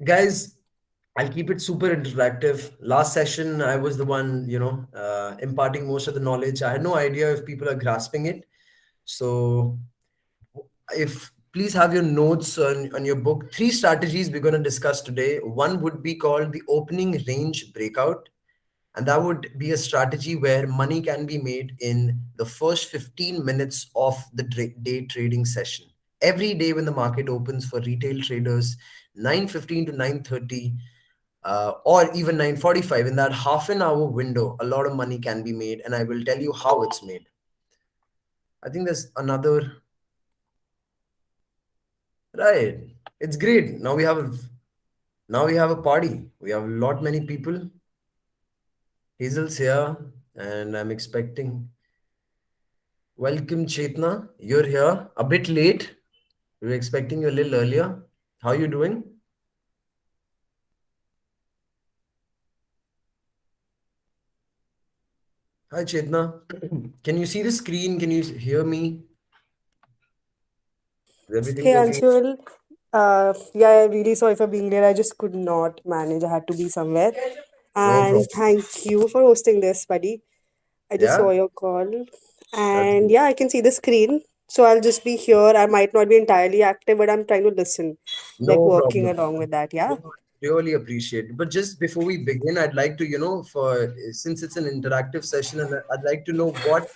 Guys, I'll keep it super interactive. Last session, I was the one, imparting most of the knowledge. I had no idea if people are grasping it. So, if please have your notes on your book. Three strategies we're going to discuss today. One would be called the opening range breakout. And that would be a strategy where money can be made in the first 15 minutes of the day trading session. Every day when the market opens for retail traders, 9:15 to 9:30, or even 9:45, in that half an hour window, a lot of money can be made. And I will tell you how it's made. I think there's another, right. It's great. Now we have a party. We have a lot many people. Hazel's here, and I'm expecting. Welcome, Chetna. You're here a bit late. We were expecting you a little earlier. How are you doing? Hi, Chetna. Can you see the screen? Can you hear me? Is everything Hey okay? Anshul, yeah, I'm really sorry for being late. I just could not manage. I had to be somewhere. No And problem. thank you for hosting this, buddy. I just saw Yeah, your call. that's And good. yeah, I can see the screen. So I'll just be here. I might not be entirely active, but I'm trying to listen, like No working problem. along with that. Yeah. No, really appreciate it. But just before we begin, I'd like to, for since it's an interactive session, and I'd like to know what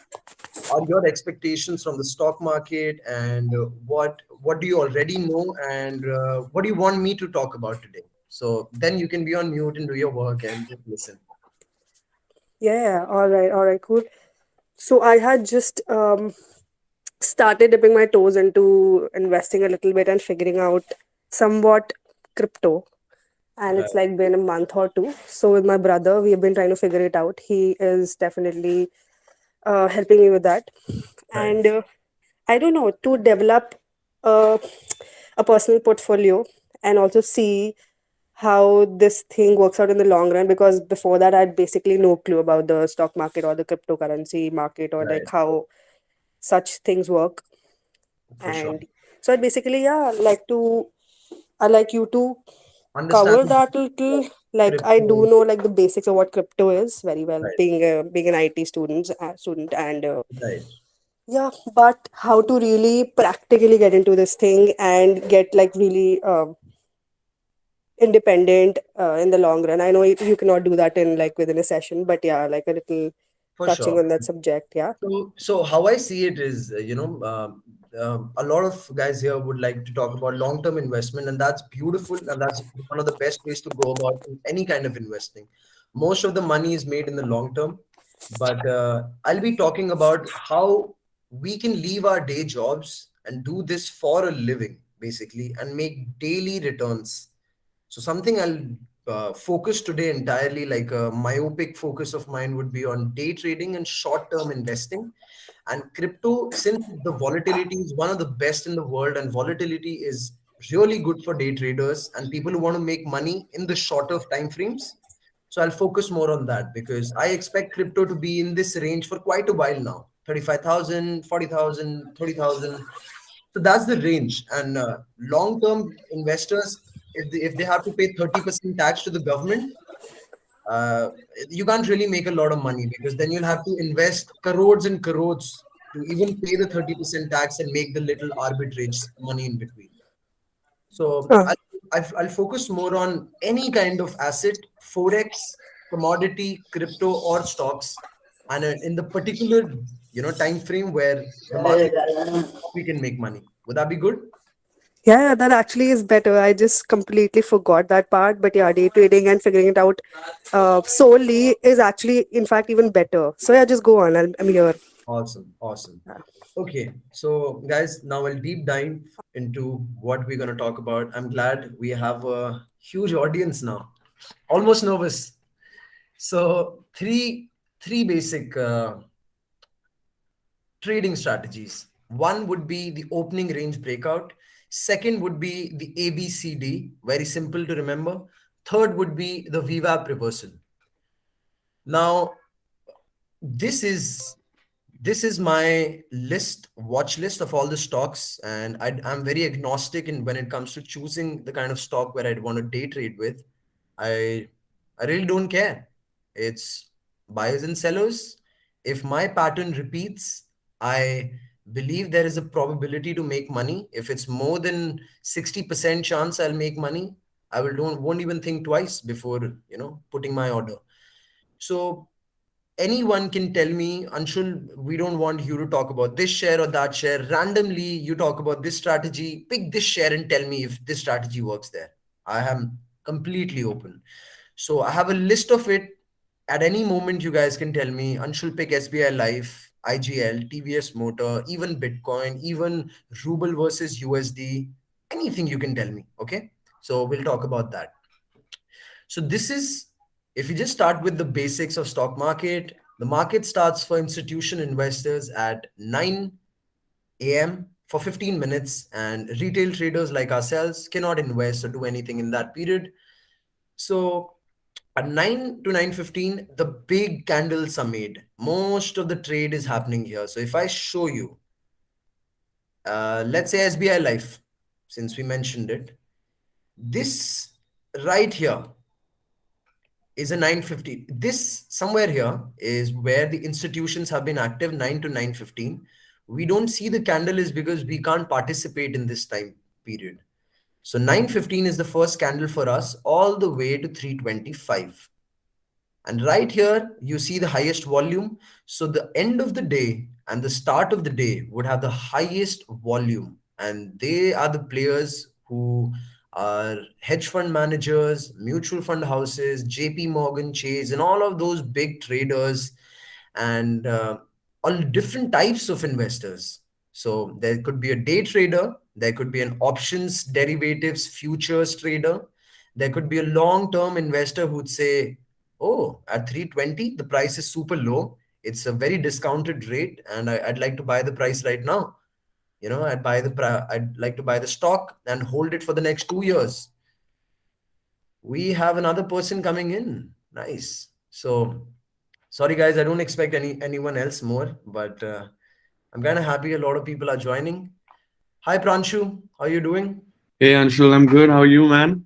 are your expectations from the stock market, and what do you already know, and what do you want me to talk about today? So then you can be on mute and do your work and just listen. Yeah. All right. Cool. So I had just started dipping my toes into investing a little bit and figuring out somewhat crypto. And Right, it's like been a month or two. So with my brother, we have been trying to figure it out. He is definitely helping me with that. right, And I don't know, to develop a, a personal portfolio and also see how this thing works out in the long run, because before that I had basically no clue about the stock market or the cryptocurrency market, or like right, how such things work. for sure. And so I basically, yeah, I like you to Understand cover that little. Like I do crypto. know like the basics of what crypto is very well, Right, being an IT student, and right. yeah, but how to really practically get into this thing and get like really independent in the long run. I know you cannot do that in like within a session, but yeah, like a little For touching sure. on that subject. Yeah. So how I see it is, a lot of guys here would like to talk about long-term investment, and that's beautiful, and that's one of the best ways to go about any kind of investing. Most of the money is made in the long term, but I'll be talking about how we can leave our day jobs and do this for a living, basically, and make daily returns. So something I'll focus today entirely, like a myopic focus of mine would be on day trading and short-term investing. And crypto, since the volatility is one of the best in the world, and volatility is really good for day traders and people who want to make money in the shorter time frames. So I'll focus more on that because I expect crypto to be in this range for quite a while now. 35,000, 40,000, 30,000. So that's the range. And long-term investors, if they have to pay 30% tax to the government, uh, you can't really make a lot of money because then you'll have to invest crores and crores to even pay the 30% tax and make the little arbitrage money in between. So uh, I'll focus more on any kind of asset, forex, commodity, crypto, or stocks, and in the particular time frame where the market we can make money. Would that be good? yeah, that actually is better. I just completely forgot that part, but yeah, day trading and figuring it out solely is actually in fact even better. So yeah, just go on. I'm here. Awesome, awesome. Okay, so guys, now I'll deep dive into what we're gonna talk about. I'm glad we have a huge audience now. Almost nervous. So three basic trading strategies. One would be the opening range breakout. Second would be the ABCD, very simple to remember. Third would be the VWAP reversal. Now, this is This is my watch list of all the stocks, and I'm very agnostic in when it comes to choosing the kind of stock where I'd want to day trade with. I I really don't care. It's buyers and sellers. If my pattern repeats, I believe there is a probability to make money. If it's more than 60% chance I'll make money, I don't won't even think twice before, putting my order. So anyone can tell me, Anshul, we don't want you to talk about this share or that share. Randomly, you talk about this strategy, pick this share and tell me if this strategy works there. I am completely open. So I have a list of it. At any moment, you guys can tell me, Anshul, pick SBI Life, IGL, TVS Motor, even Bitcoin, even Ruble versus USD, anything you can tell me. Okay. So we'll talk about that. So this is, if you just start with the basics of stock market, the market starts for institutional investors at 9 a.m. for 15 minutes, and retail traders like ourselves cannot invest or do anything in that period. So at 9 to 9:15, the big candles are made. Most of the trade is happening here. So if I show you, let's say SBI Life, since we mentioned it, this right here is a 9:50. This somewhere here is where the institutions have been active 9 to 9:15. We don't see the candle is because we can't participate in this time period. So 9:15 is the first candle for us all the way to 3:25. And right here, you see the highest volume. So the end of the day and the start of the day would have the highest volume. And they are the players who are hedge fund managers, mutual fund houses, JP Morgan Chase, and all of those big traders, and all different types of investors. So there could be a day trader, there could be an options, derivatives, futures trader, there could be a long term investor who'd say, oh, at 320, the price is super low. It's a very discounted rate, and I'd like to buy the price right now. I'd like to buy the stock and hold it for the next 2 years. We have another person coming in. Nice. So sorry guys, I don't expect anyone else more, but I'm kind of happy a lot of people are joining. Hi Pranshu, how are you doing? Hey Anshul, I'm good. How are you, man?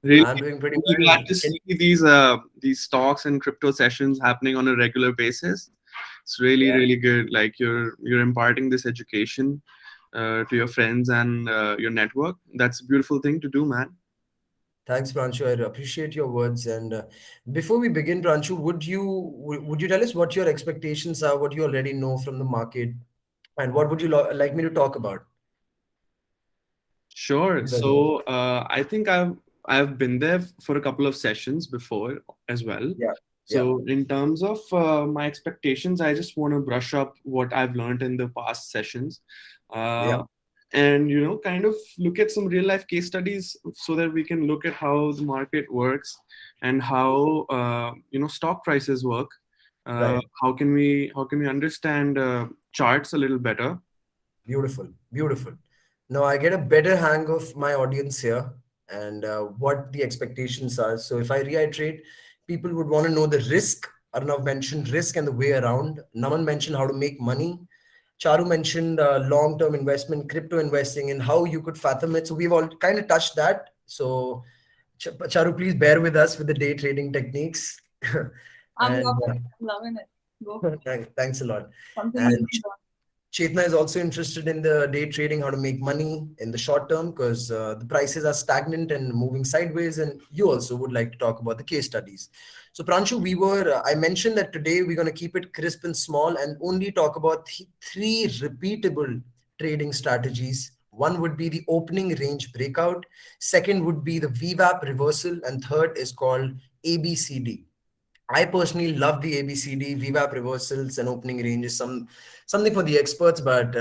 Really, I'm doing pretty really glad well. to see these stocks and crypto sessions happening on a regular basis. It's really, Yeah. really good. Like you're imparting this education to your friends and your network. That's a beautiful thing to do, man. Thanks, Pranshu. I appreciate your words. And before we begin, Pranshu, would you tell us what your expectations are, what you already know from the market, and what would you like me to talk about? Sure. If there's- So I think I've been there for a couple of sessions before as well. Yeah, yeah, So in terms of my expectations, I just want to brush up what I've learned in the past sessions, yeah. uh, and kind of look at some real life case studies so that we can look at how the market works and how stock prices work. Right. How can we understand charts a little better? Beautiful, beautiful. Now I get a better hang of my audience here and what the expectations are. So if I reiterate, people would want to know the risk. Arnav mentioned risk and the way around. Naman mentioned how to make money. Charu mentioned long-term investment, crypto investing, and how you could fathom it. So we've all kind of touched that. So Charu, please bear with us with the day trading techniques. I'm and loving it. I'm loving it. Go. thanks a lot. Something new And to learn. Chetna is also interested in the day trading, how to make money in the short term because the prices are stagnant and moving sideways. And you also would like to talk about the case studies. So Pranshu, I mentioned that today we're going to keep it crisp and small and only talk about three repeatable trading strategies. One would be the opening range breakout. Second would be the VWAP reversal. And third is called ABCD. I personally love the ABCD, VWAP reversals, and opening range is something for the experts, but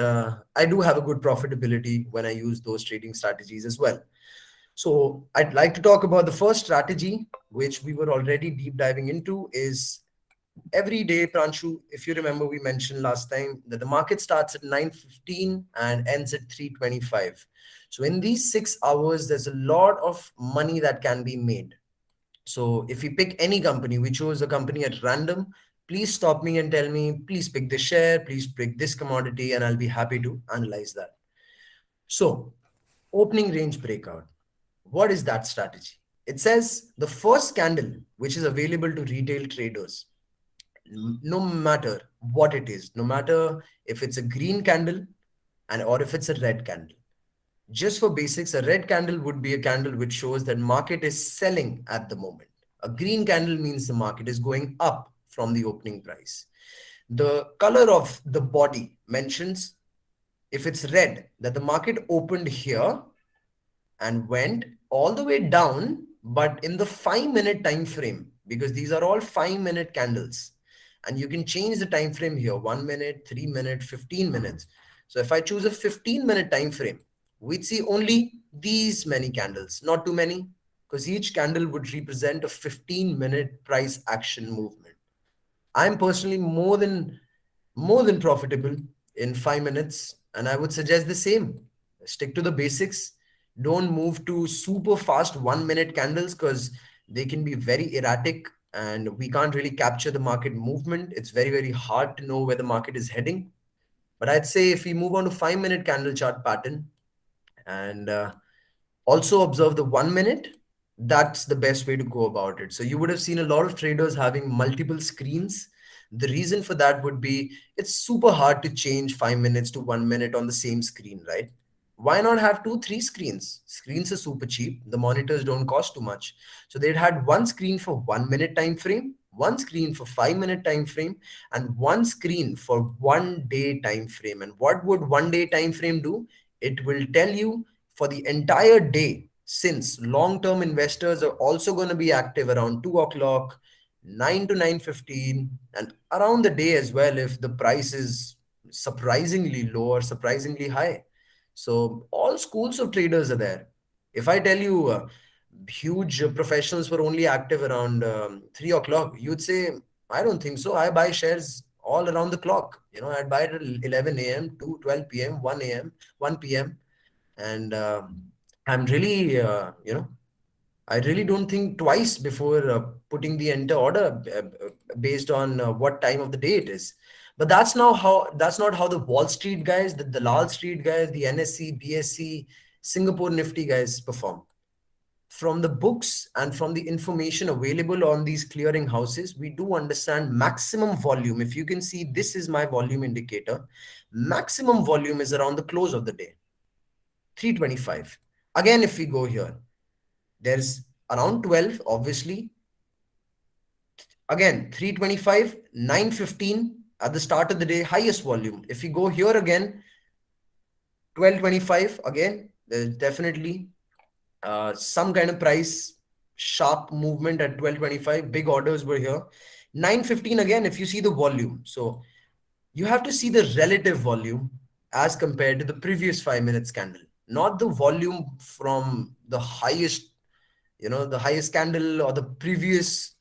I do have a good profitability when I use those trading strategies as well. So I'd like to talk about the first strategy, which we were already deep diving into, is every day, Pranshu. If you remember, we mentioned last time that the market starts at 9:15 and ends at 3:25. So in these 6 hours, there's a lot of money that can be made. So if we pick any company, we chose a company at random. please stop me and tell me, please pick this share, please pick this commodity, and I'll be happy to analyze that. So, opening range breakout. What is that strategy? It says the first candle which is available to retail traders, no matter what it is, no matter if it's a green candle and or if it's a red candle. Just for basics, a red candle would be a candle which shows that market is selling at the moment. A green candle means the market is going up from the opening price. The color of the body mentions, if it's red, that the market opened here and went all the way down, but in the 5 minute time frame, because these are all 5 minute candles. And you can change the time frame here: 1 minute, 3 minute, 15 minutes. So if I choose a 15-minute time frame, we'd see only these many candles, not too many, because each candle would represent a 15-minute price action movement. I'm personally more than profitable in 5 minutes, and I would suggest the same. Stick to the basics. Don't move to super fast 1 minute candles because they can be very erratic and we can't really capture the market movement. It's very, very hard to know where the market is heading. But I'd say if we move on to 5 minute candle chart pattern and also observe the 1 minute, that's the best way to go about it. So you would have seen a lot of traders having multiple screens. The reason for that would be it's super hard to change 5 minutes to 1 minute on the same screen, right? Why not have two, three screens? Screens are super cheap. The monitors don't cost too much. So they'd had one screen for 1 minute time frame, one screen for 5 minute time frame, and one screen for 1 day time frame. And what would 1 day time frame do? It will tell you for the entire day, since long-term investors are also going to be active around 2 o'clock, 9 to 9:15, and around the day as well if the price is surprisingly low or surprisingly high. So all schools of traders are there. If I tell you huge professionals were only active around 3 o'clock, you'd say, I don't think so. I buy shares all around the clock. I'd buy it at 11 a.m. to 12 p.m., 1 a.m., 1 p.m. And I'm really, I really don't think twice before putting the enter order based on what time of the day it is. But that's not how the Wall Street guys, the Dalal Street guys, the NSE, BSE, Singapore Nifty guys perform. From the books and from the information available on these clearing houses, we do understand maximum volume. If you can see, this is my volume indicator. Maximum volume is around the close of the day, 325. Again, if we go here, there's around 12, obviously. Again, 325, 915 at the start of the day, highest volume. If we go here again, 1225, again, there's definitely some kind of price sharp movement at 1225. Big orders were here. 915 again, if you see the volume. So you have to see the relative volume as compared to the previous 5 minutes candle, not the volume from the highest, the highest candle or the previous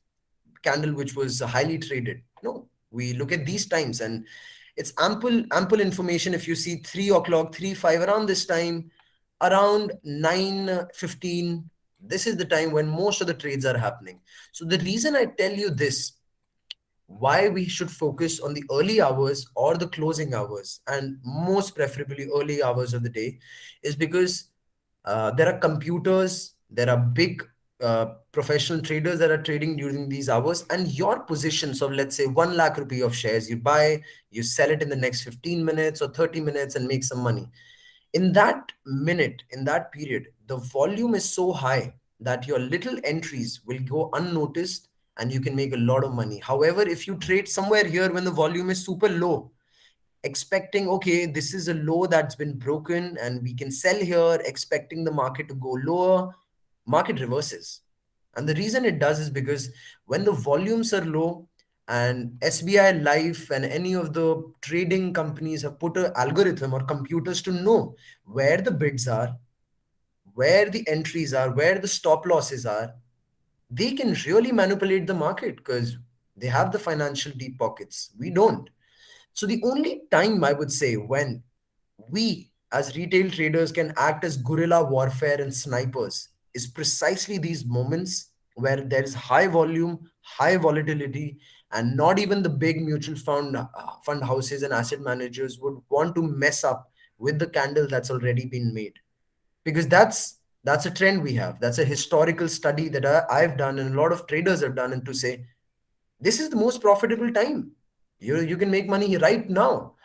candle which was highly traded. No, we look at these times and it's ample information. If you see 3 o'clock, 3 5, around this time, around 9:15, this is the time when most of the trades are happening. So the reason I tell you this, why we should focus on the early hours or the closing hours, and most preferably early hours of the day, is because there are computers, there are big professional traders that are trading during these hours, and your positions of, let's say, 1 lakh rupee of shares, you buy, you sell it in the next 15 minutes or 30 minutes and make some money. In that minute, in that period, the volume is so high that your little entries will go unnoticed and you can make a lot of money. However, if you trade somewhere here when the volume is super low, expecting, okay, this is a low that's been broken and we can sell here, expecting the market to go lower, market reverses. And the reason it does is because when the volumes are low, and SBI Life and any of the trading companies have put an algorithm or computers to know where the bids are, where the entries are, where the stop losses are, they can really manipulate the market because they have the financial deep pockets. We don't. So the only time I would say when we as retail traders can act as guerrilla warfare and snipers is precisely these moments where there is high volume, high volatility, And not even the big mutual fund houses and asset managers would want to mess up with the candle that's already been made, because that's a trend we have. That's a historical study that I've done and a lot of traders have done, and to say this is the most profitable time. You can make money right now.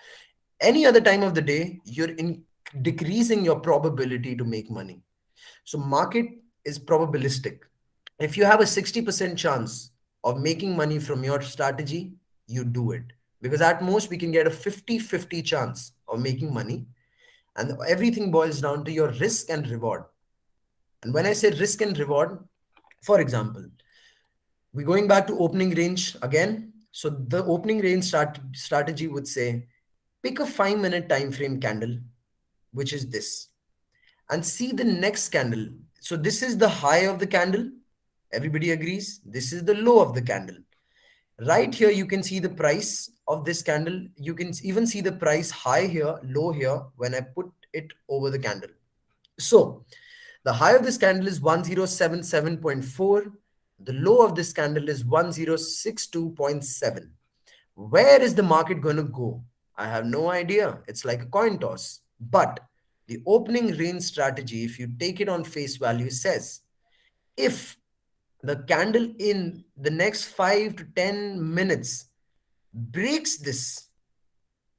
Any other time of the day, you're decreasing your probability to make money. So market is probabilistic. If you have a 60% chance of making money from your strategy, you do it. Because at most we can get a 50-50 chance of making money. And everything boils down to your risk and reward. And when I say risk and reward, for example, we're going back to opening range again. So the opening range strategy would say, pick a 5-minute time frame candle, which is this, and see the next candle. So this is the high of the candle. Everybody agrees. This is the low of the candle. Right here, you can see the price of this candle. You can even see the price high here, low here when I put it over the candle. So the high of this candle is 1077.4. The low of this candle is 1062.7. Where is the market going to go? I have no idea. It's like a coin toss. But the opening range strategy, if you take it on face value, says if the candle in the next 5 to 10 minutes breaks this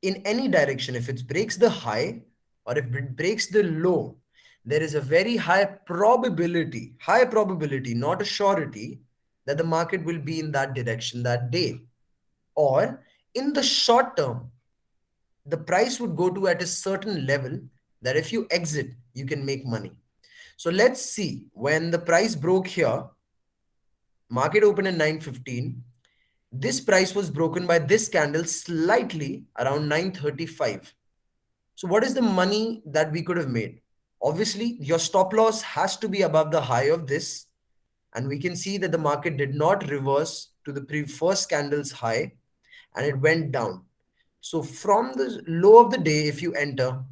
in any direction, if it breaks the high or if it breaks the low, there is a very high probability, not a surety, that the market will be in that direction that day. Or in the short term, the price would go to at a certain level that if you exit, you can make money. So let's see, when the price broke here, market opened at 9:15. This price was broken by this candle slightly around 9:35. So what is the money that we could have made? Obviously, your stop loss has to be above the high of this. And we can see that the market did not reverse to the first candle's high and it went down. So from the low of the day, if you enter,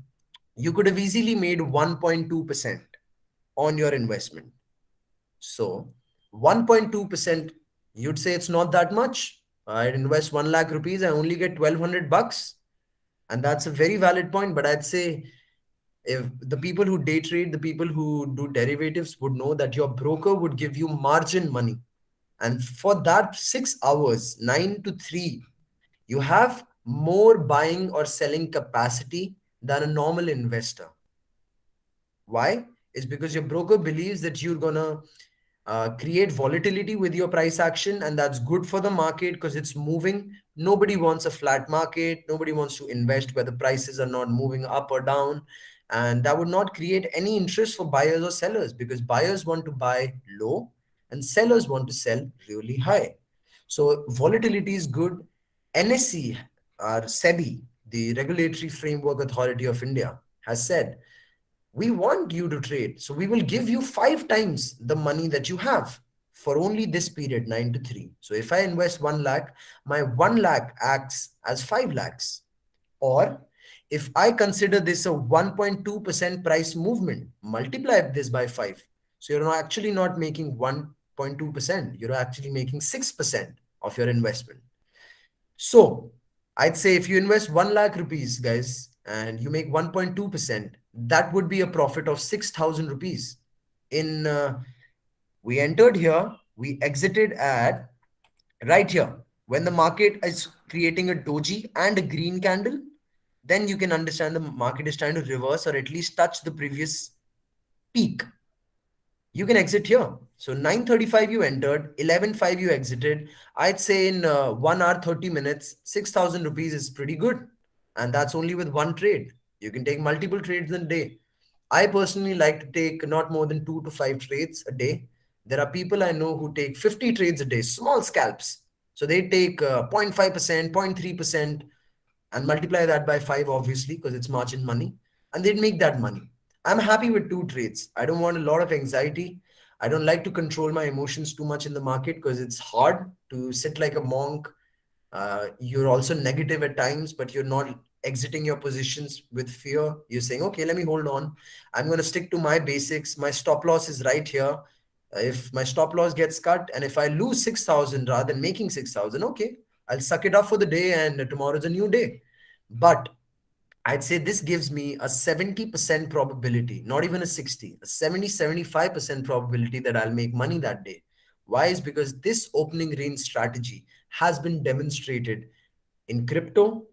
you could have easily made 1.2% on your investment. So 1.2%, you'd say it's not that much. I invest 1 lakh rupees, I only get 1200 bucks. And that's a very valid point. But I'd say if the people who day trade, the people who do derivatives would know that your broker would give you margin money. And for that 6 hours, 9 to 3, you have more buying or selling capacity than a normal investor. Why? Is because your broker believes that you're gonna create volatility with your price action, and that's good for the market because it's moving. Nobody wants a flat market. Nobody wants to invest where the prices are not moving up or down, and that would not create any interest for buyers or sellers, because buyers want to buy low and sellers want to sell really high. So volatility is good. NSE, or SEBI, the Regulatory Framework Authority of India, has said, we want you to trade. So we will give you 5 times the money that you have for only this period, 9 to 3. So if I invest 1 lakh, my 1 lakh acts as 5 lakhs. Or if I consider this a 1.2% price movement, multiply this by 5. So you're actually not making 1.2%. You're actually making 6% of your investment. So I'd say if you invest 1 lakh rupees, guys, and you make 1.2%, that would be a profit of 6,000 rupees. We entered here, we exited at right here. When the market is creating a doji and a green candle, then you can understand the market is trying to reverse or at least touch the previous peak. You can exit here. So 9:35 you entered, 11:05 you exited. I'd say in 1 hour 30 minutes, 6,000 rupees is pretty good. And that's only with one trade. You can take multiple trades in a day. I personally like to take not more than 2 to 5 trades a day. There are people I know who take 50 trades a day, small scalps. So they take 0.5%, 0.3%, and multiply that by 5, obviously, because it's margin money, and they'd make that money. I'm happy with 2 trades. I don't want a lot of anxiety. I don't like to control my emotions too much in the market because it's hard to sit like a monk. You're also negative at times, but you're not exiting your positions with fear. You're saying, okay, let me hold on. I'm going to stick to my basics. My stop loss is right here. If my stop loss gets cut and if I lose 6,000 rather than making 6,000, okay, I'll suck it up for the day, and tomorrow's a new day. But I'd say this gives me a 70% probability, not even a 60, a 75% probability that I'll make money that day. Why? Is because this opening range strategy has been demonstrated in crypto,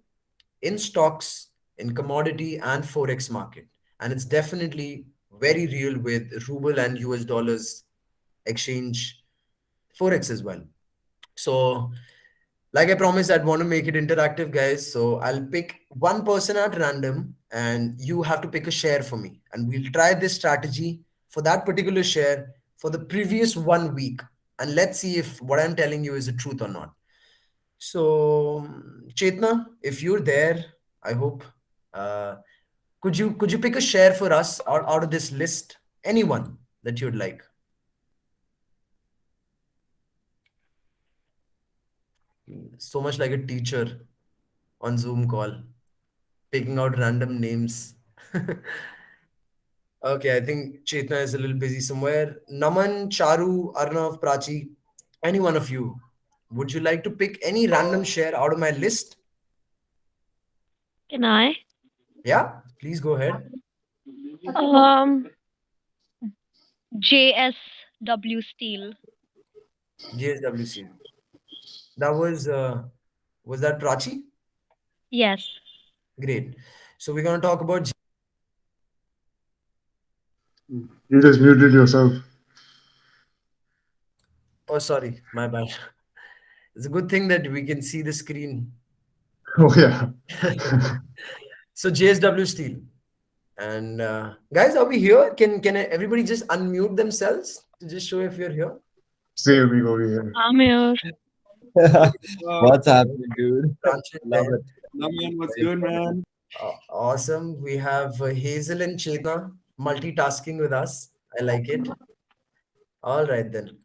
in stocks, in commodity and forex market. And it's definitely very real with ruble and US dollars exchange forex as well. So like I promised, I'd want to make it interactive, guys. So I'll pick one person at random, and you have to pick a share for me. And we'll try this strategy for that particular share for the previous 1 week. And let's see if what I'm telling you is the truth or not. So, Chetna, if you're there, I hope, uh, could you pick a share for us out of this list? Anyone that you'd like. So much like a teacher on Zoom call, picking out random names. Okay, I think Chetna is a little busy somewhere. Naman, Charu, Arnav, Prachi, any one of you, would you like to pick any random share out of my list? Can I? Yeah, please go ahead. Um, JSW Steel. JSWC. Was that Prachi? Yes. Great. So we're gonna talk about. You just muted yourself. Oh, sorry, my bad. It's a good thing that we can see the screen. Oh yeah. So JSW Steel. And guys, are we here? Can everybody just unmute themselves to just show if you're here? Same me over here. I'm here. What's happening, dude? Branch it Love there. it. Naman, what's Very good, good. man? Awesome. We have Hazel and Chetna multitasking with us. I like it. All right then.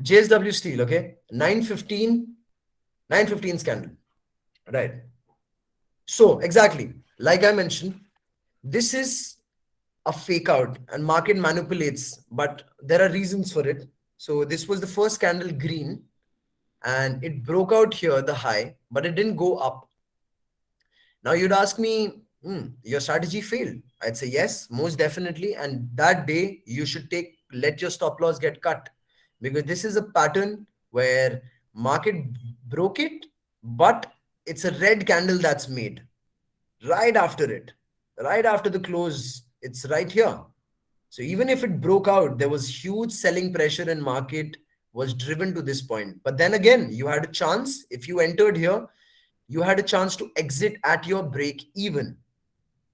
JSW Steel, okay? 915 scandal. Right. So exactly, like I mentioned, this is a fake out and market manipulates, but there are reasons for it. So this was the first candle green and it broke out here, the high, but it didn't go up. Now you'd ask me, your strategy failed. I'd say yes, most definitely. And that day you should let your stop loss get cut because this is a pattern where market broke it, but it's a red candle that's made right after it, right after the close. It's right here. So even if it broke out, there was huge selling pressure in market was driven to this point. But then again, you had a chance. If you entered here, you had a chance to exit at your break even.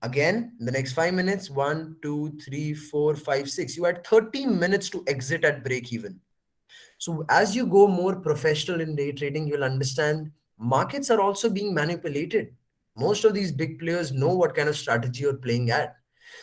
Again, in the next 5 minutes, 1, 2, 3, 4, 5, 6. You had 30 minutes to exit at break even. So as you go more professional in day trading, you'll understand markets are also being manipulated. Most of these big players know what kind of strategy you're playing at.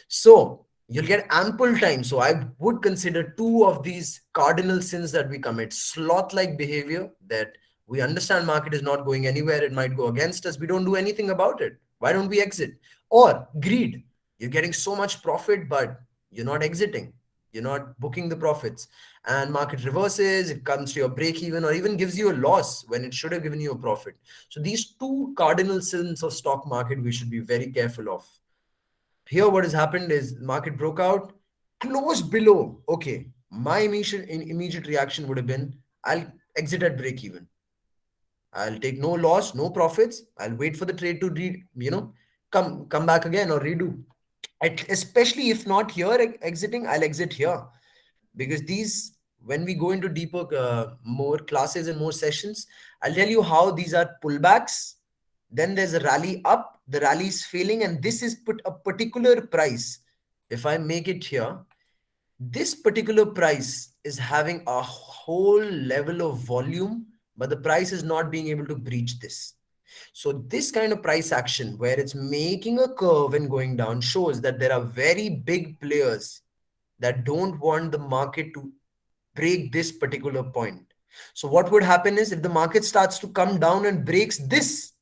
So you'll get ample time. So I would consider two of these cardinal sins that we commit: sloth-like behavior, that we understand market is not going anywhere, it might go against us, we don't do anything about it. Why don't we exit? Or greed. You're getting so much profit, but you're not exiting. You're not booking the profits. And market reverses, it comes to your break even, or even gives you a loss when it should have given you a profit. So these two cardinal sins of stock market we should be very careful of. Here what has happened is market broke out, closed below. Okay, my immediate reaction would have been, I'll exit at break even. I'll take no loss, no profits. I'll wait for the trade to come back again or redo. Especially if not here exiting, I'll exit here, because these, when we go into deeper more classes and more sessions, I'll tell you how these are pullbacks. Then there's a rally up, the rally is failing, and this is put a particular price. If I make it here, this particular price is having a whole level of volume, but the price is not being able to breach this. So this kind of price action where it's making a curve and going down shows that there are very big players that don't want the market to break this particular point. So what would happen is, if the market starts to come down and breaks this,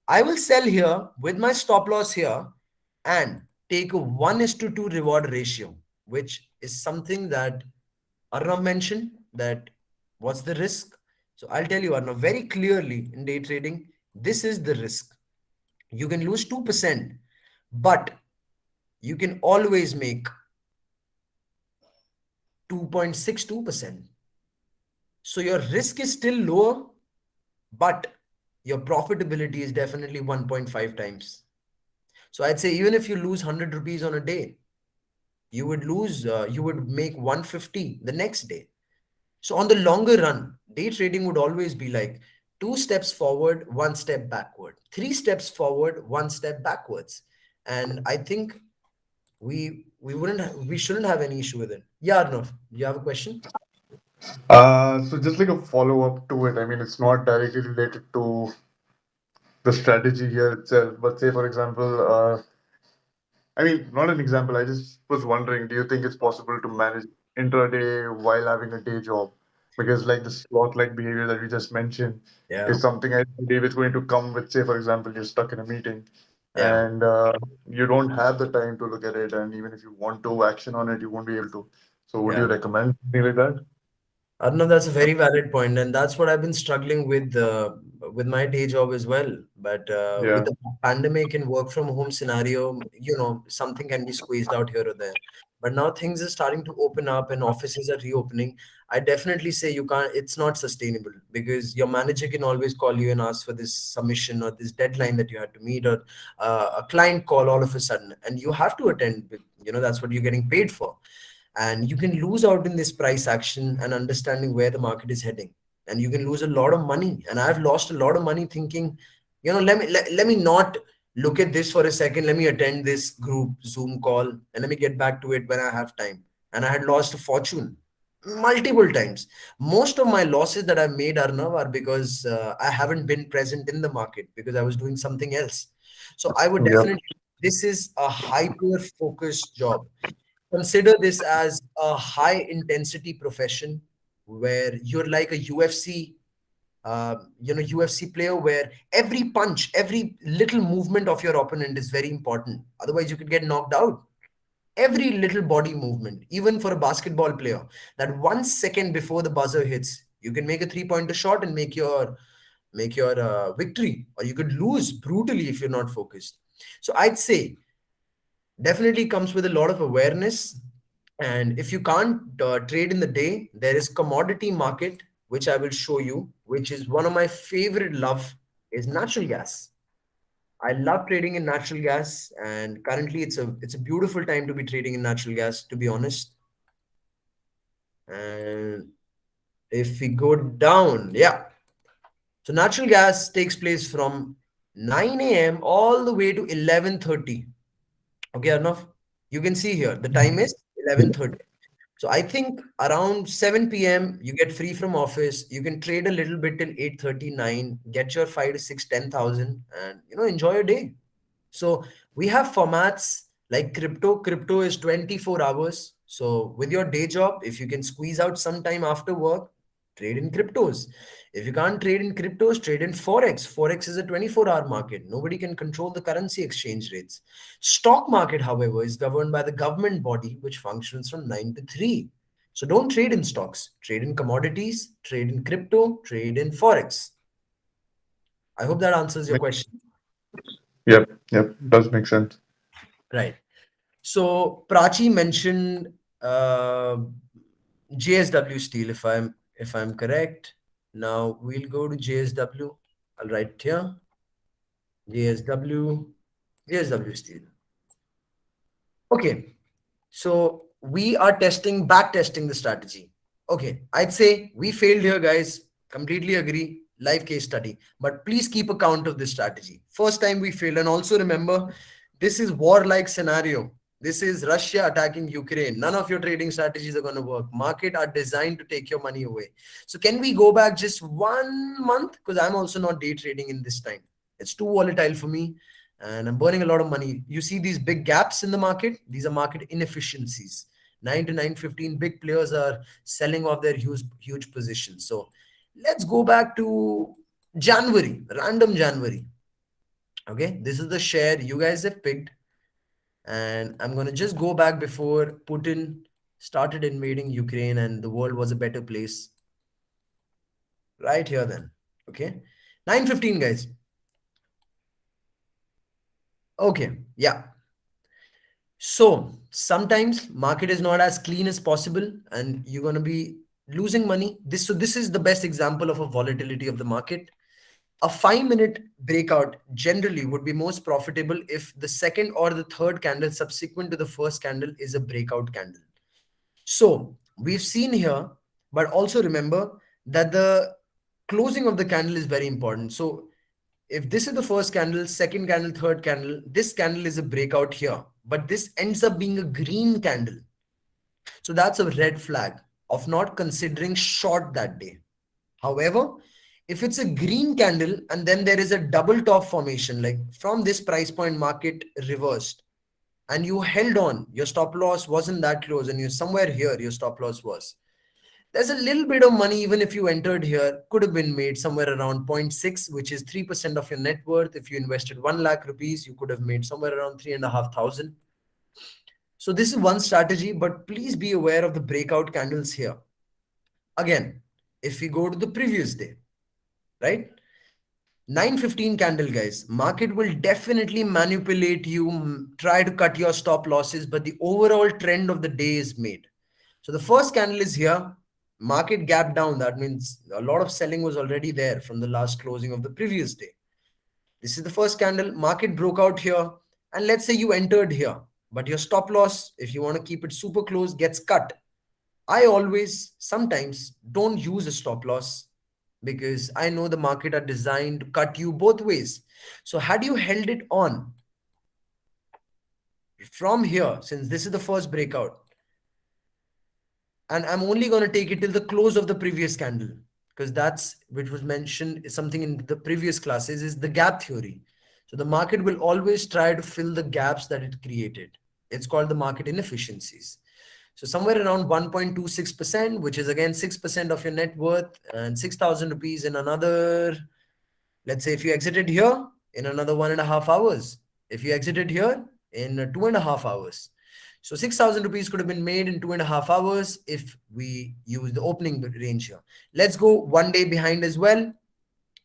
I will sell here with my stop loss here and take a 1:2 reward ratio, which is something that Arnav mentioned, that what's the risk? So I'll tell you, Arnav, very clearly in day trading, this is the risk. You can lose 2%, but you can always make 2.62%. So your risk is still lower, but your profitability is definitely 1.5 times. So I'd say even if you lose 100 rupees on a day, you would make 150 the next day. So on the longer run, day trading would always be like two steps forward, one step backward, three steps forward, one step backwards. And I think we shouldn't have any issue with it. Yeah, Arnav, you have a question? So just like a follow up to it, I mean, it's not directly related to the strategy here itself, but say, for example, I mean, not an example. I just was wondering, do you think it's possible to manage intraday while having a day job? Because like the slot-like behavior that we just mentioned Yeah, is something I believe is going to come with, say, for example, you're stuck in a meeting yeah. and you don't have the time to look at it, and even if you want to action on it, you won't be able to. So, would you Yeah. recommend something like that? Arnav, that's a very valid point, and that's what I've been struggling with my day job as well. But with Yeah. the pandemic and work from home scenario, something can be squeezed out here or there. But now things are starting to open up and offices are reopening. I definitely say you can't. It's not sustainable because your manager can always call you and ask for this submission or this deadline that you had to meet, or a client call all of a sudden, and you have to attend. That's what you're getting paid for, and you can lose out in this price action and understanding where the market is heading, and you can lose a lot of money. And I've lost a lot of money thinking, let me not look at this for a second, let me attend this group Zoom call and let me get back to it when I have time. And I had lost a fortune multiple times. Most of my losses that I've made, Arnav, are because I haven't been present in the market because I was doing something else. So I would Yep. definitely, this is a hyper focused job. Consider this as a high intensity profession where you're like a UFC player, where every punch, every little movement of your opponent is very important. Otherwise, you could get knocked out. Every little body movement, even for a basketball player, that 1 second before the buzzer hits, you can make a three-pointer shot and make your victory, or you could lose brutally if you're not focused. So I'd say definitely comes with a lot of awareness. And if you can't trade in the day, there is commodity market, which I will show you, which is one of my favorite love, is natural gas. I love trading in natural gas, and currently it's a beautiful time to be trading in natural gas, to be honest. And if we go down, yeah. So natural gas takes place from 9 a.m. all the way to 11:30. Okay, enough. You can see here the time is 11:30. So I think around 7 p.m. you get free from office. You can trade a little bit till 8:39, get your 5 to 6, 10,000, and enjoy your day. So we have formats like crypto. Crypto is 24 hours. So with your day job, if you can squeeze out some time after work, trade in cryptos. If you can't trade in cryptos, trade in Forex. Forex is a 24-hour market. Nobody can control the currency exchange rates. Stock market, however, is governed by the government body, which functions from 9 to 3. So don't trade in stocks, trade in commodities, trade in crypto, trade in Forex. I hope that answers your question. Yep. Yep. Does make sense. Right. So Prachi mentioned JSW Steel, if I'm correct. Now we'll go to JSW. I'll write here JSW JSW Steel. Okay. So we are back testing the strategy. Okay, I'd say we failed here, guys. Completely agree. Live case study. But please keep account of this strategy. First time we failed. And also remember, this is war-like scenario. This is Russia attacking Ukraine. None of your trading strategies are going to work. Market are designed to take your money away. So can we go back just 1 month? Because I'm also not day trading in this time. It's too volatile for me and I'm burning a lot of money. You see these big gaps in the market? These are market inefficiencies. 9 to 9:15, big players are selling off their huge positions. So let's go back to January, random January. Okay, this is the share you guys have picked, and I'm gonna just go back before Putin started invading Ukraine and the world was a better place. right here then. Okay. 9:15, guys. Okay. Yeah. So sometimes market is not as clean as possible and you're going to be losing money. This is the best example of a volatility of the market. A 5 minute breakout generally would be most profitable if the second or the third candle subsequent to the first candle is a breakout candle. So we've seen here, but also remember that the closing of the candle is very important. So if this is the first candle, second candle, third candle, this candle is a breakout here, but this ends up being a green candle. So that's a red flag of not considering short that day. However, if it's a green candle and then there is a double top formation, like from this price point market reversed, and you held on, your stop loss wasn't that close, and you're somewhere here, your stop loss was. There's a little bit of money, even if you entered here, could have been made somewhere around zero point 0.6, which is 3% of your net worth. If you invested 1 lakh rupees, you could have made somewhere around 3,500. So this is one strategy, but please be aware of the breakout candles here. Again, if we go to the previous day, right? 9:15 candle, guys. Market will definitely manipulate you, try to cut your stop losses, but the overall trend of the day is made. So the first candle is here. Market gap down. That means a lot of selling was already there from the last closing of the previous day. This is the first candle. Market broke out here. And let's say you entered here, but your stop loss, if you want to keep it super close, gets cut. I always sometimes don't use a stop loss because I know the market are designed to cut you both ways. So had you held it on from here, since this is the first breakout, and I'm only going to take it till the close of the previous candle, because that's which was mentioned something in the previous classes is the gap theory. So the market will always try to fill the gaps that it created. It's called the market inefficiencies. So somewhere around 1.26%, which is again 6% of your net worth, and 6,000 rupees in another, let's say if you exited here in another 1.5 hours, if you exited here in 2.5 hours. So 6,000 rupees could have been made in 2.5 hours if we use the opening range here. Let's go one day behind as well,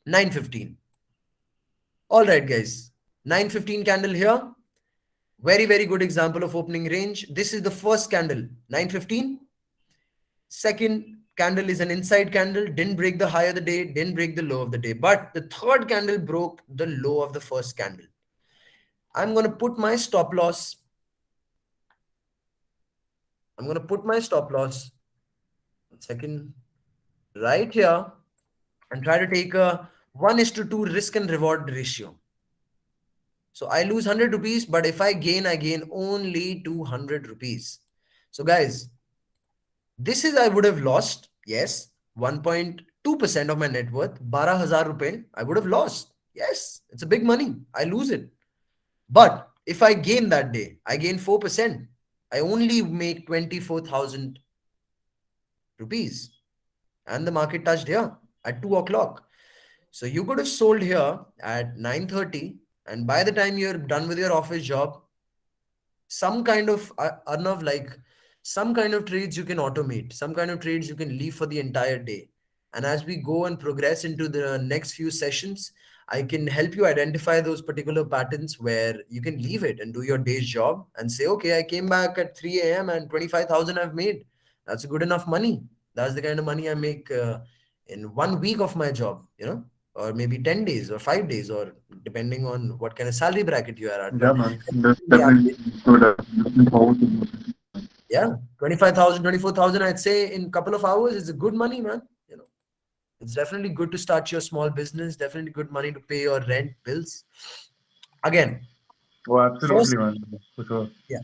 9:15. All right, guys, 9:15 candle here. Very, very good example of opening range. This is the first candle, 9:15. Second candle is an inside candle, didn't break the high of the day, didn't break the low of the day. But the third candle broke the low of the first candle. I'm going to put my stop loss. I'm going to put my stop loss, 1 second, right here and try to take a 1:2 risk and reward ratio. So I lose 100 rupees, but if I gain only 200 rupees. So guys, this is I would have lost, yes, 1.2% of my net worth, 12,000 rupees, I would have lost. Yes, it's a big money. I lose it. But if I gain that day, I gain 4%. I only make 24,000 rupees. And the market touched here at 2 o'clock. So you could have sold here at 9:30. And by the time you're done with your office job, some kind of Arnav, like some kind of trades you can automate, some kind of trades you can leave for the entire day. And as we go and progress into the next few sessions, I can help you identify those particular patterns where you can leave it and do your day's job and say, okay, I came back at 3 a.m. and 25,000 I've made. That's good enough money. That's the kind of money I make in 1 week of my job, or maybe 10 days or 5 days, or depending on what kind of salary bracket you are at. Yeah, But man. That's yeah, definitely good. Looking forward to it. yeah, 25,000, 24,000, I'd say in a couple of hours is a good money, man. It's definitely good to start your small business, definitely good money to pay your rent, bills. Again, Oh, absolutely, first, man. For sure. yeah.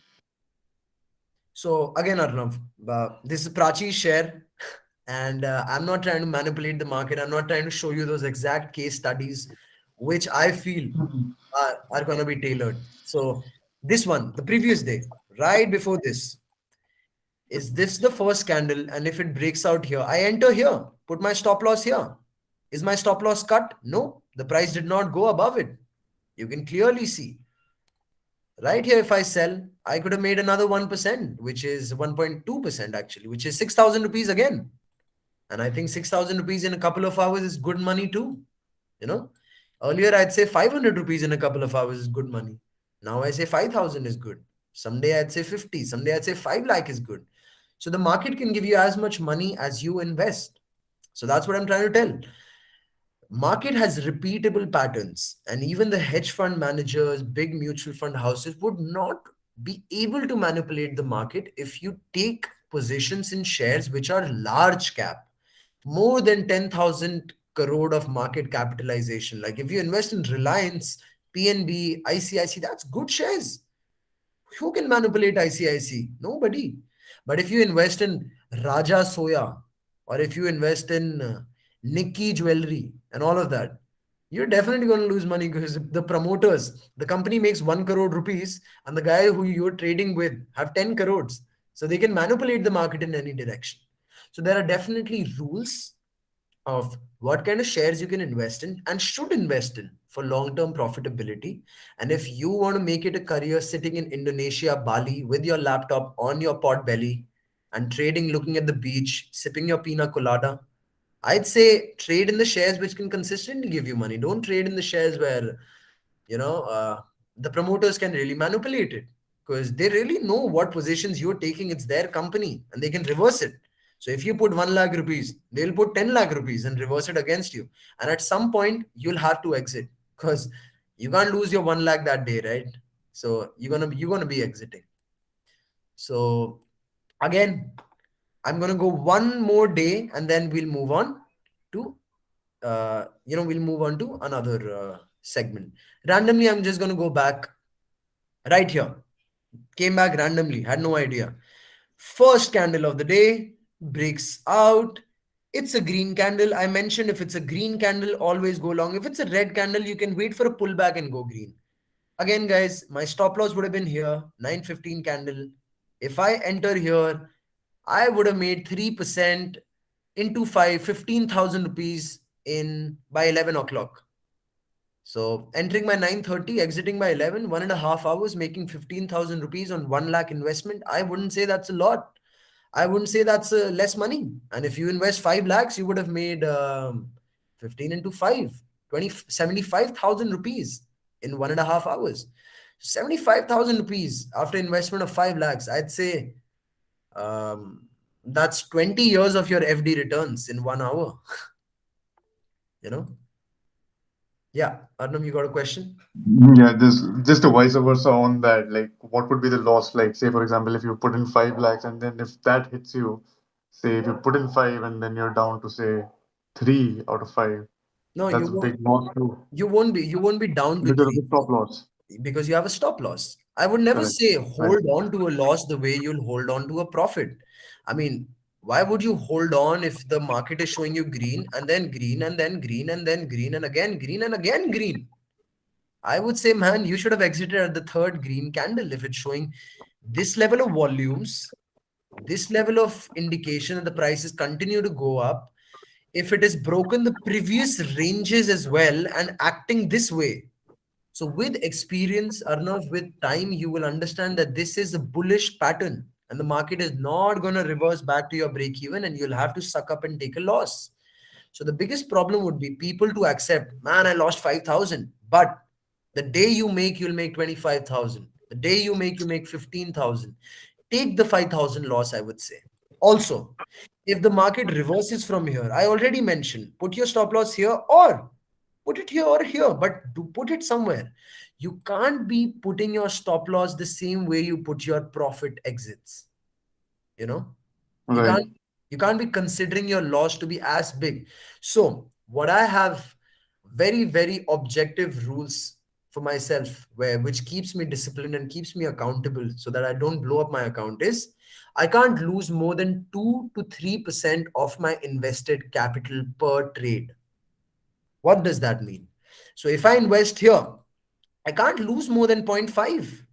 So again, Arnav, this is Prachi's share, and I'm not trying to manipulate the market. I'm not trying to show you those exact case studies, which I feel are going to be tailored. So this one, the previous day, right before this, is this the first candle? And if it breaks out here, I enter here, put my stop loss here. Is my stop loss cut? No, the price did not go above it. You can clearly see. Right here, if I sell, I could have made another 1%, which is 1.2% actually, which is 6,000 rupees again. And I think 6,000 rupees in a couple of hours is good money too. You know, earlier I'd say 500 rupees in a couple of hours is good money. Now I say 5,000 is good. Someday I'd say 50. Someday I'd say 5 lakh is good. So the market can give you as much money as you invest. So that's what I'm trying to tell. Market has repeatable patterns, and even the hedge fund managers, big mutual fund houses would not be able to manipulate the market if you take positions in shares which are large cap, more than 10,000 crore of market capitalization. Like if you invest in Reliance, PNB, ICIC, that's good shares. Who can manipulate ICIC? Nobody. But if you invest in Raja Soya, or if you invest in Nikki Jewelry and all of that, you're definitely going to lose money because the promoters, the company makes 1 crore rupees and the guy who you're trading with have 10 crores. So they can manipulate the market in any direction. So there are definitely rules of what kind of shares you can invest in and should invest in for long-term profitability. And if you want to make it a career sitting in Indonesia, Bali, with your laptop on your pot belly and trading, looking at the beach, sipping your pina colada, I'd say trade in the shares which can consistently give you money. Don't trade in the shares where you know the promoters can really manipulate it, because they really know what positions you're taking. It's their company and they can reverse it. So if you put 1 lakh rupees, they'll put 10 lakh rupees and reverse it against you, and at some point you'll have to exit, because you can't lose your 1 lakh that day, right? So you're gonna be exiting. So again, I'm gonna go one more day and then we'll move on to we'll move on to another segment. Randomly, I'm just going to go back right here. Came back randomly, had no idea. First candle of the day breaks out. It's a green candle. I mentioned if it's a green candle, always go long. If it's a red candle, you can wait for a pullback and go green. Again, guys, my stop loss would have been here, 9:15 candle. If I enter here, I would have made 3% into 15,000 rupees in by 11 o'clock. So entering by 9:30, exiting by 11, 1.5 hours, making 15,000 rupees on 1 lakh investment. I wouldn't say that's a lot. I wouldn't say that's less money. And if you invest 5 lakhs, you would have made 15 into 5, 75,000 rupees in 1.5 hours. 75,000 rupees after investment of 5 lakhs. I'd say that's 20 years of your FD returns in 1 hour. you know? Yeah. Arnam, you got a question? Yeah, this just a vice versa on that. Like, what would be the loss? Like, say for example, if you put in 5 lakhs and then if that hits you, say if you put in five and then you're down to say 3 out of 5, No, that's a big loss too you won't be down to because of three the stop loss. because you have a stop loss. I would never Correct. say Right. hold on to a loss the way you'll hold on to a profit. I mean, why would you hold on if the market is showing you green and then green and then green and then green and again green and again green? I would say, man, you should have exited at the third green candle if it's showing this level of volumes, this level of indication that the prices continue to go up. If it has broken the previous ranges as well and acting this way. So with experience, Arnav, with time, you will understand that this is a bullish pattern and the market is not going to reverse back to your break even and you'll have to suck up and take a loss. So the biggest problem would be people to accept, man, I lost 5,000. But the day you make, you'll make 25,000. The day you make 15,000. Take the 5,000 loss, I would say. Also, if the market reverses from here, I already mentioned, put your stop loss here or put it here or here, but do put it somewhere. You can't be putting your stop loss the same way you put your profit exits. You know, you Right. can't you can't be considering your loss to be as big. So what I have, very, very objective rules for myself, which keeps me disciplined and keeps me accountable so that I don't blow up my account, is I can't lose more than 2 to 3% of my invested capital per trade. What does that mean? So if I invest here, I can't lose more than 0.5.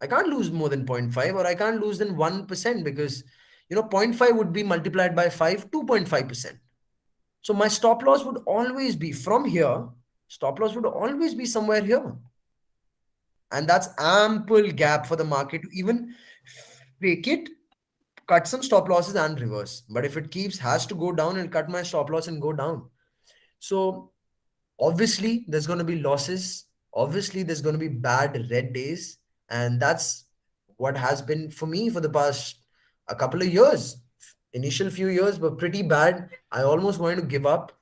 I can't lose more than 0.5, or I can't lose than 1%, because zero point 0.5 would be multiplied by 5, 2.5%. So my stop loss would always be from here. Stop loss would always be somewhere here. And that's ample gap for the market to even fake it cut some stop losses and reverse. But if it keeps has to go down, I'll cut my stop loss and go down. So obviously there's going to be losses. Obviously there's going to be bad red days, and that's what has been for me for the past a couple of years. Initial few years were pretty bad. I almost wanted to give up,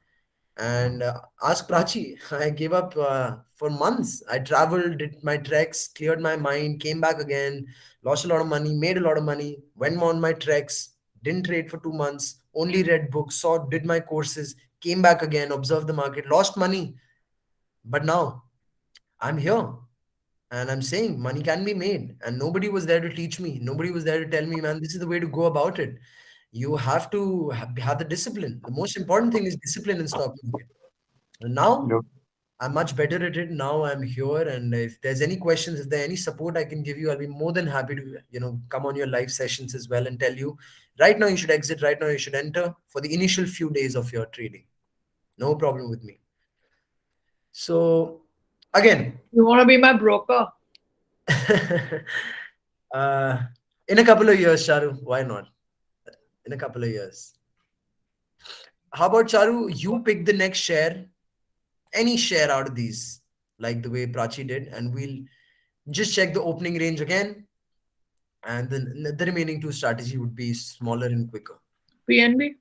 and ask Prachi. I gave up for months. I traveled, did my treks, cleared my mind, came back again, lost a lot of money, made a lot of money, went on my treks, didn't trade for 2 months, only read books, saw, did my courses, came back again, observed the market, lost money. But now I'm here, and I'm saying money can be made. And nobody was there to teach me. Nobody was there to tell me, man, this is the way to go about it. You have to have the discipline. The most important thing is discipline in stock market. And now Yep. I'm much better at it. Now I'm here, and if there's any questions, if there any support I can give you, I'll be more than happy to, come on your live sessions as well and tell you right now you should exit, right now you should enter for the initial few days of your trading. No problem with me. So again, You want to be my broker? uh, in a couple of years, Charu, why not? In a couple of years. How about Charu? You pick the next share, any share out of these, like the way Prachi did, and we'll just check the opening range again, and then the remaining two strategy would be smaller and quicker. PNB?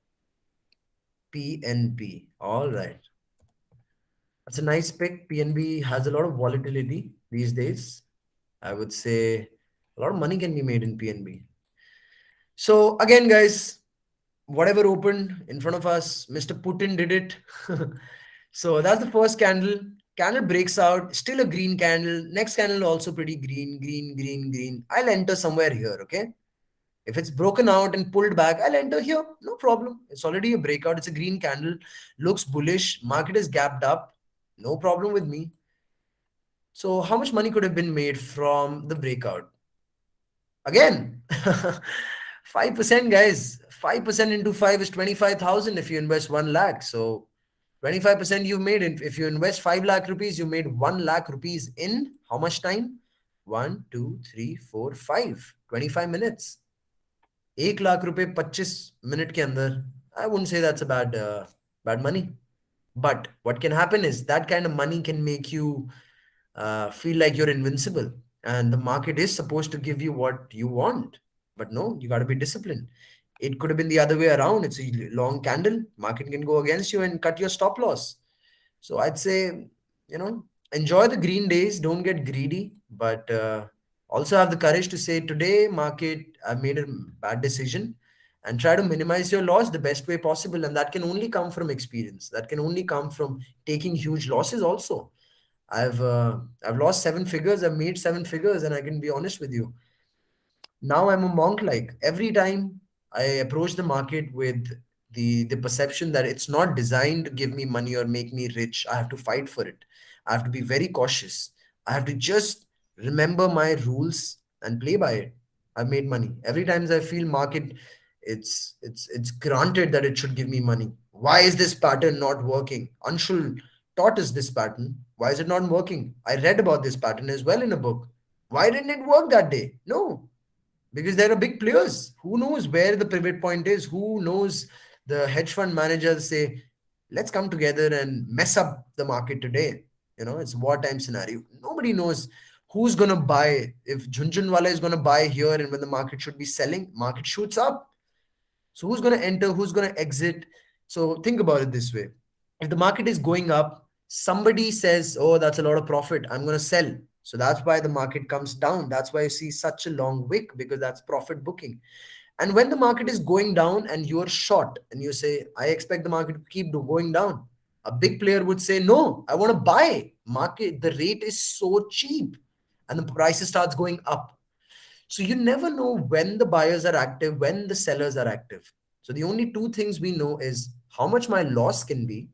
PNB. All right. That's a nice pick. PNB has a lot of volatility these days. I would say a lot of money can be made in PNB. So again, guys, whatever opened in front of us, Mr. Putin did it. So that's the first candle. Candle breaks out, still a green candle. Next candle also pretty green, green, green, green. I'll enter somewhere here, okay? If it's broken out and pulled back, I'll enter here. No problem. It's already a breakout. It's a green candle. Looks bullish. Market is gapped up. No problem with me. So how much money could have been made from the breakout? Again, 5%, guys. 5% into 5 is 25,000 if you invest 1 lakh. So 25% you've made. If you invest 5 lakh rupees, you made 1 lakh rupees in how much time? 1, 2, 3, 4, 5. 25 minutes. 1 lakh रुपए 25 minute के अंदर. I wouldn't say that's a bad money. But what can happen is that kind of money can make you feel like you're invincible, and the market is supposed to give you what you want. But no, you got to be disciplined. It could have been the other way around. It's a long candle. Market can go against you and cut your stop loss. So I'd say, enjoy the green days. Don't get greedy, but also have the courage to say, today, market, I made a bad decision, and try to minimize your loss the best way possible. And that can only come from experience. That can only come from taking huge losses also. I've lost 7 figures. I've made 7 figures, and I can be honest with you. Now I'm a monk. Like every time I approach the market with the perception that it's not designed to give me money or make me rich, I have to fight for it. I have to be very cautious. I have to just remember my rules and play by it. I've made money every time I feel market. It's granted that it should give me money. Why is this pattern not working? Anshul taught us this pattern. Why is it not working? I read about this pattern as well in a book. Why didn't it work that day? No, because there are big players. Who knows where the pivot point is? Who knows? The hedge fund managers say, let's come together and mess up the market today. It's wartime scenario. Nobody knows who's going to buy. If Junjunwala is going to buy here, and when the market should be selling, market shoots up. So who's going to enter? Who's going to exit? So think about it this way. If the market is going up, somebody says, oh, that's a lot of profit, I'm going to sell. So that's why the market comes down. That's why you see such a long wick, because that's profit booking. And when the market is going down and you're short and you say, I expect the market to keep going down, a big player would say, no, I want to buy. Market, the rate is so cheap, and the prices starts going up. So you never know when the buyers are active, when the sellers are active. So the only two things we know is how much my loss can be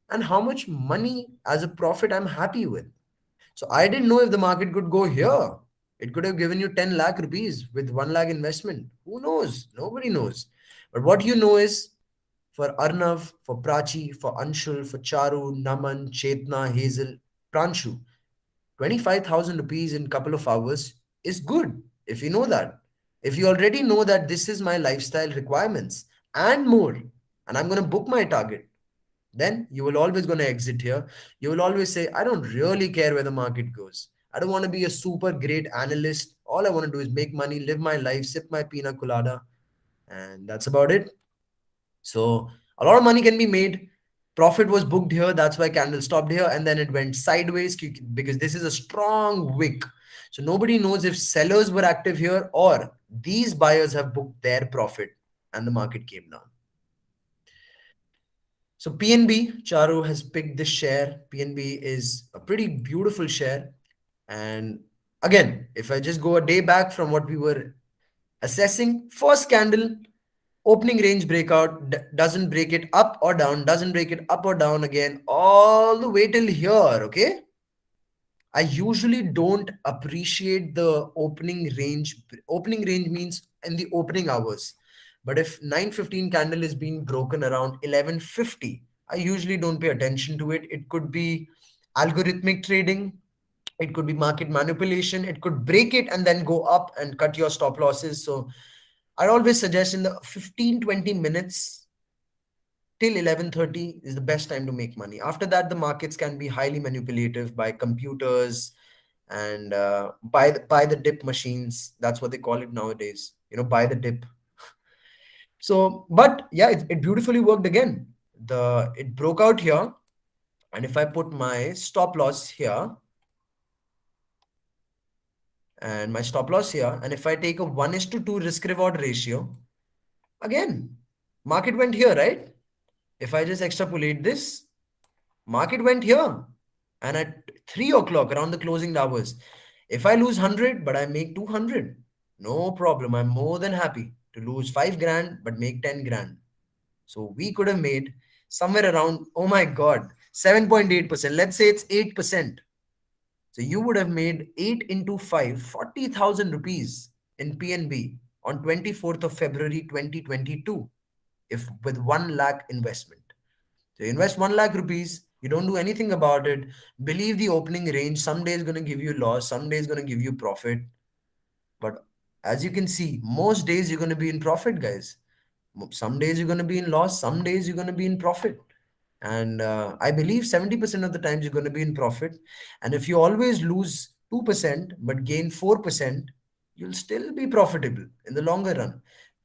and how much money as a profit I'm happy with. So I didn't know if the market could go here. It could have given you 10 lakh rupees with 1 lakh investment. Who knows? Nobody knows. But what you know is, for Arnav, for Prachi, for Anshul, for Charu, Naman, Chetna, Hazel, Pranshu, 25,000 rupees in couple of hours is good if you know that. If you already know that this is my lifestyle requirements and more, and I'm going to book my target, then you will always going to exit here. You will always say, I don't really care where the market goes. I don't want to be a super great analyst. All I want to do is make money, live my life, sip my pina colada, and that's about it. So a lot of money can be made. Profit was booked here. That's why candle stopped here. And then it went sideways because this is a strong wick. So nobody knows if sellers were active here or these buyers have booked their profit and the market came down. So PNB, Charu has picked this share. PNB is a pretty beautiful share. And again, if I just go a day back from what we were assessing, first candle, opening range breakout, doesn't break it up or down, doesn't break it up or down again, all the way till here, okay? I usually don't appreciate the opening range. Opening range means in the opening hours. But if 9:15 candle is being broken around 11:50, I usually don't pay attention to it. It could be algorithmic trading, it could be market manipulation, it could break it and then go up and cut your stop losses. So I always suggest in the 15-20 minutes till 11:30 is the best time to make money. After that, the markets can be highly manipulative by computers and by the dip machines. That's what they call it nowadays. Buy the dip. So, but yeah, it beautifully worked again. It broke out here, and if I put my stop loss here and my stop loss here, and if I take a 1:2 risk reward ratio, again, market went here, right? If I just extrapolate this, market went here. And at 3 o'clock around the closing hours, if I lose 100, but I make 200, no problem. I'm more than happy to lose 5 grand, but make 10 grand. So we could have made somewhere around, oh my God, 7.8%. Let's say it's 8%. So you would have made 8 into 5, 40,000 rupees in PNB on 24th of February 2022, if with 1 lakh investment. So you invest 1 lakh rupees, you don't do anything about it. Believe the opening range. Some days going to give you loss, some days going to give you profit. But as you can see, most days you're going to be in profit, guys. Some days you're going to be in loss, some days you're going to be in profit. And I believe 70% of the times you're going to be in profit. And if you always lose 2% but gain 4%, you'll still be profitable in the longer run.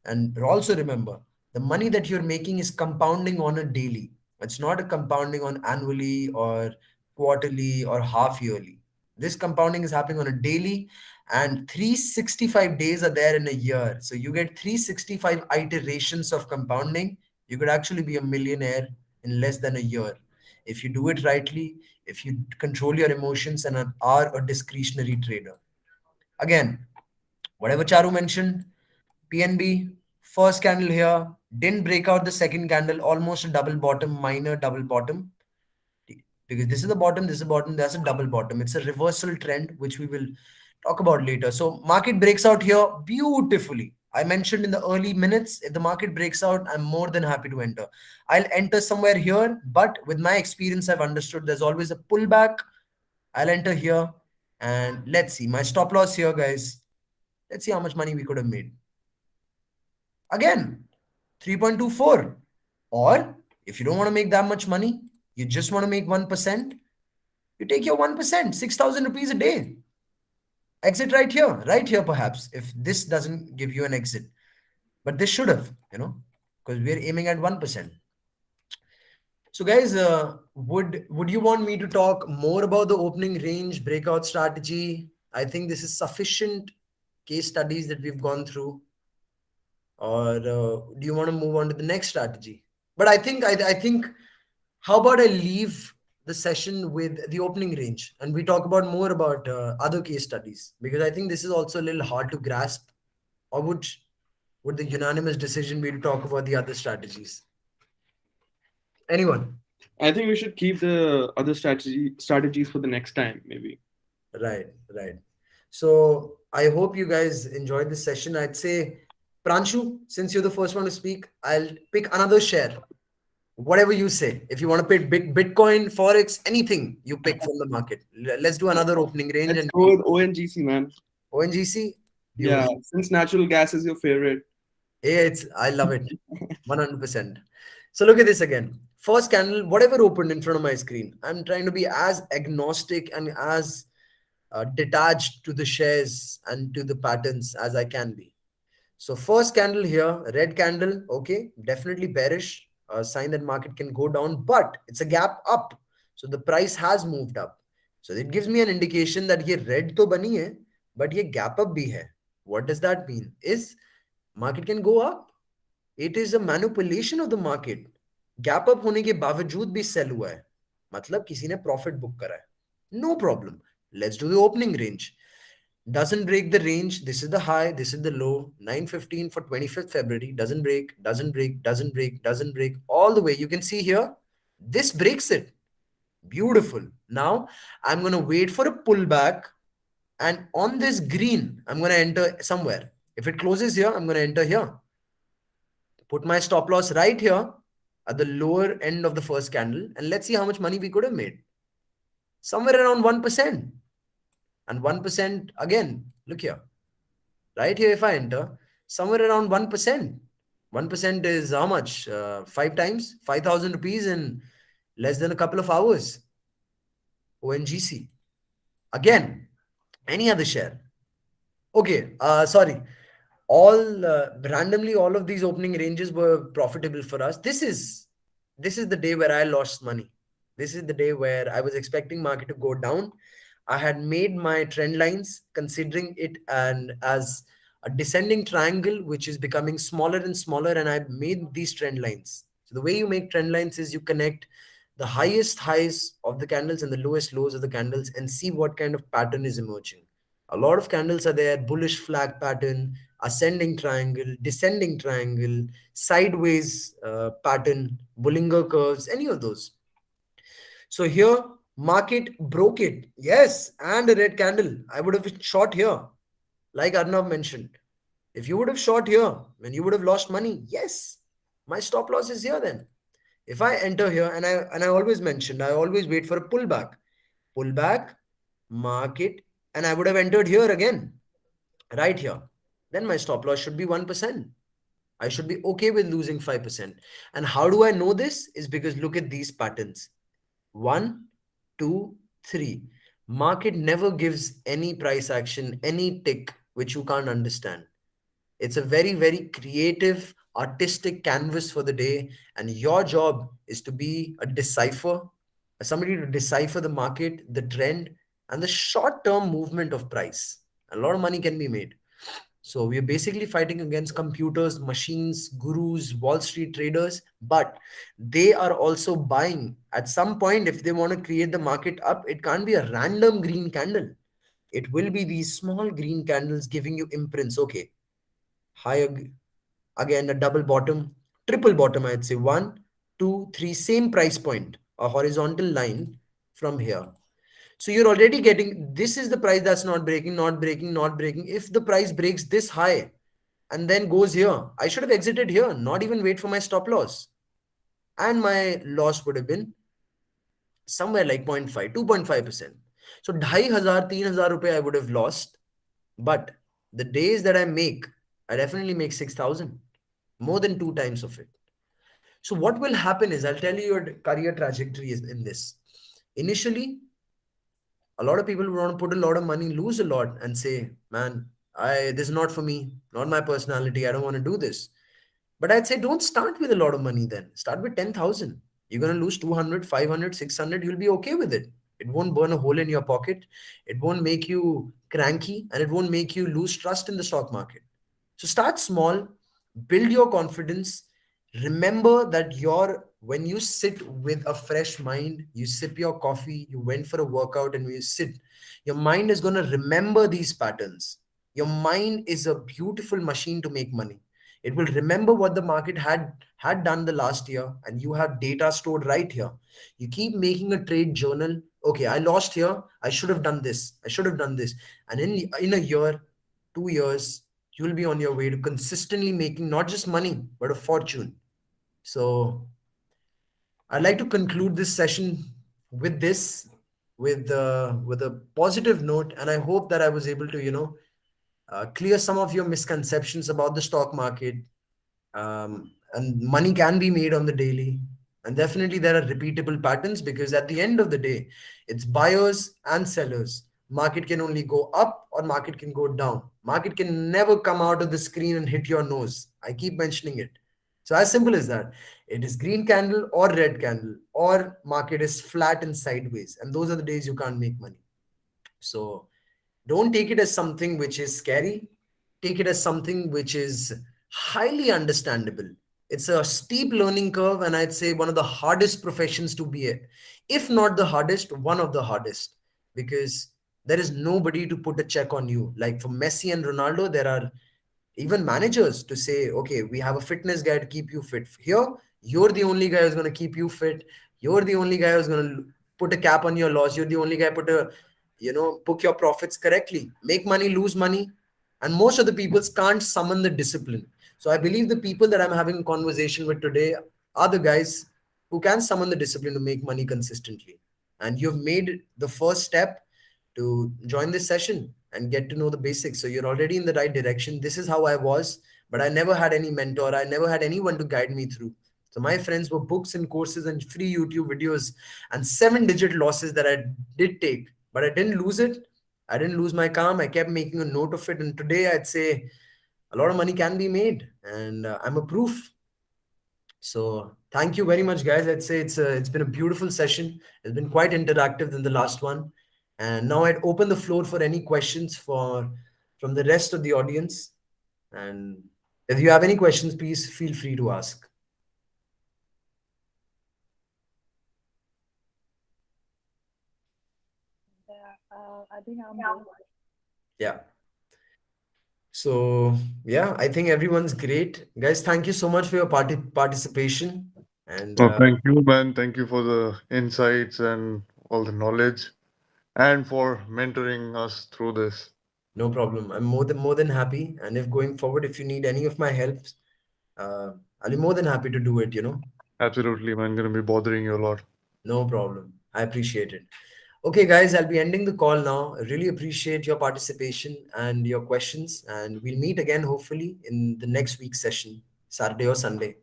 And also remember, the money that you're making is compounding on a daily. It's not a compounding on annually or quarterly or half yearly. This compounding is happening on a daily, and 365 days are there in a year. So you get 365 iterations of compounding. You could actually be a millionaire in less than a year if you do it rightly, if you control your emotions and are a discretionary trader. Again, whatever Charu mentioned, PNB, first candle here, didn't break out the second candle, almost a double bottom, minor double bottom. Because this is the bottom, this is the bottom, there's a double bottom. It's a reversal trend, which we will talk about later. So market breaks out here beautifully. I mentioned in the early minutes, if the market breaks out, I'm more than happy to enter. I'll enter somewhere here, but with my experience, I've understood there's always a pullback. I'll enter here and let's see my stop loss here, guys. Let's see how much money we could have made. Again, 3.24. Or if you don't want to make that much money, you just want to make 1%, you take your 1%, 6,000 rupees a day. Exit right here perhaps, if this doesn't give you an exit. But this should have, because we're aiming at 1%. So guys, would you want me to talk more about the opening range breakout strategy? I think this is sufficient case studies that we've gone through. Or do you want to move on to the next strategy? But I think how about I leave the session with the opening range and we talk about more about other case studies, because I think this is also a little hard to grasp. Or would the unanimous decision be to talk about the other strategies? Anyone? I think we should keep the other strategies for the next time, maybe. Right, right. So I hope you guys enjoyed this session. I'd say, Pranshu, since you're the first one to speak, I'll pick another share. Whatever you say. If you want to pick Bitcoin, Forex, anything you pick from the market. Let's do another opening range Let's and go with ONGC, man. ONGC. Yeah, Beautiful. since natural gas is your favorite. Yeah, I love it. 100%. So look at this again. First candle, whatever opened in front of my screen, I'm trying to be as agnostic and as detached to the shares and to the patterns as I can be. So first candle here, red candle, okay, definitely bearish, a sign that market can go down, but it's a gap up. So the price has moved up. So it gives me an indication that ये red तो बनी है, but ये gap up भी है. What does that mean? Is market can go up. It is a manipulation of the market. Gap up होने के बावजूद भी sell हुआ है. मतलब किसी ने profit book करा है. No problem. Let's do the opening range. Doesn't break the range. This is the high, this is the low. 9:15 for 25th February. Doesn't break, doesn't break, doesn't break, doesn't break. All the way. You can see here, this breaks it. Beautiful. Now, I'm going to wait for a pullback. And on this green, I'm going to enter somewhere. If it closes here, I'm going to enter here. Put my stop loss right here at the lower end of the first candle. And let's see how much money we could have made. Somewhere around 1%. And 1% again, look here. Right here, if I enter, somewhere around 1%. 1% is how much? 5 times? 5,000 rupees in less than a couple of hours. ONGC. Again, any other share. Okay, sorry. All randomly, all of these opening ranges were profitable for us. This is the day where I lost money. This is the day where I was expecting market to go down. I had made my trend lines considering it and as a descending triangle which is becoming smaller and smaller, and I made these trend lines. So the way you make trend lines is you connect the highest highs of the candles and the lowest lows of the candles and see what kind of pattern is emerging. A lot of candles are there: bullish flag pattern, ascending triangle, descending triangle, sideways pattern, Bollinger curves, any of those. So here, market broke it. Yes, and a red candle. I would have short here, like Arnav mentioned. If you would have short here, then you would have lost money. Yes, my stop loss is here then. If I enter here, and I always mentioned, I always wait for a pullback. Pullback, market, and I would have entered here again, right here. Then my stop loss should be 1%. I should be okay with losing 5%. And how do I know this? Is because look at these patterns. 1, 2, 3. Market never gives any price action, any tick, which you can't understand. It's a very, very creative, artistic canvas for the day. And your job is to be a decipher, somebody to decipher the market, the trend, and the short term movement of price. A lot of money can be made. So we are basically fighting against computers, machines, gurus, Wall Street traders, but they are also buying. At some point, if they want to create the market up, it can't be a random green candle. It will be these small green candles giving you imprints. Okay, higher, again, a double bottom, triple bottom, I'd say 1, 2, 3, same price point, a horizontal line from here. So you're already getting, this is the price that's not breaking, not breaking, not breaking. If the price breaks this high and then goes here, I should have exited here, not even wait for my stop loss. And my loss would have been somewhere like 0.5, 2.5%. So 2,500, 3,000 rupees I would have lost. But the days that I make, I definitely make 6,000, more than 2 times of it. So what will happen is, I'll tell you your career trajectory is in this. Initially, a lot of people want to put a lot of money, lose a lot, and say, man, this is not for me, not my personality, I don't want to do this. But I'd say don't start with a lot of money then. Start with 10,000. You're going to lose 200, 500, 600. You'll be okay with it. It won't burn a hole in your pocket. It won't make you cranky, and it won't make you lose trust in the stock market. So start small, build your confidence. Remember that when you sit with a fresh mind, you sip your coffee, you went for a workout, and you sit, your mind is going to remember these patterns. Your mind is a beautiful machine to make money. It will remember what the market had done the last year, and you have data stored right here. You keep making a trade journal. Okay, I lost here. I should have done this. I should have done this. And in a year, 2 years, you will be on your way to consistently making not just money, but a fortune. So I'd like to conclude this session with this, with a positive note, and I hope that I was able to clear some of your misconceptions about the stock market, and money can be made on the daily. And definitely there are repeatable patterns, because at the end of the day, it's buyers and sellers. Market can only go up or market can go down. Market can never come out of the screen and hit your nose. I keep mentioning it. So as simple as that. It is green candle or red candle, or market is flat and sideways, and those are the days you can't make money. So don't take it as something which is scary. Take it as something which is highly understandable. It's a steep learning curve, and I'd say one of the hardest professions to be in. If not the hardest, one of the hardest, because there is nobody to put a check on you. Like for Messi and Ronaldo, there are even managers to say, okay, we have a fitness guy to keep you fit. Here, you're the only guy who's going to keep you fit. You're the only guy who's going to put a cap on your loss. You're the only guy put a, book your profits correctly, make money, lose money. And most of the people can't summon the discipline. So I believe the people that I'm having a conversation with today are the guys who can summon the discipline to make money consistently. And you've made the first step to join this session and get to know the basics. So you're already in the right direction. This is how I was, but I never had any mentor. I never had anyone to guide me through. So my friends were books and courses and free YouTube videos and 7-digit losses that I did take, but I didn't lose it. I didn't lose my calm. I kept making a note of it. And today I'd say a lot of money can be made, and I'm a proof. So thank you very much, guys. I'd say it's been a beautiful session. It's been quite interactive than the last one. And now I'd open the floor for any questions from the rest of the audience. And if you have any questions, please feel free to ask. I think I'm good. Yeah. So yeah, I think everyone's great, guys. Thank you so much for your participation. And Well, thank you, man. Thank you for the insights and all the knowledge and for mentoring us through this. no problem. I'm more than happy. And if going forward, if you need any of my help, uh, I'll be more than happy to do it. Absolutely, man. Gonna be bothering you a lot. No problem. I appreciate it. Okay, guys, I'll be ending the call now. I really appreciate your participation and your questions. And we'll meet again, hopefully, in the next week's session, Saturday or Sunday.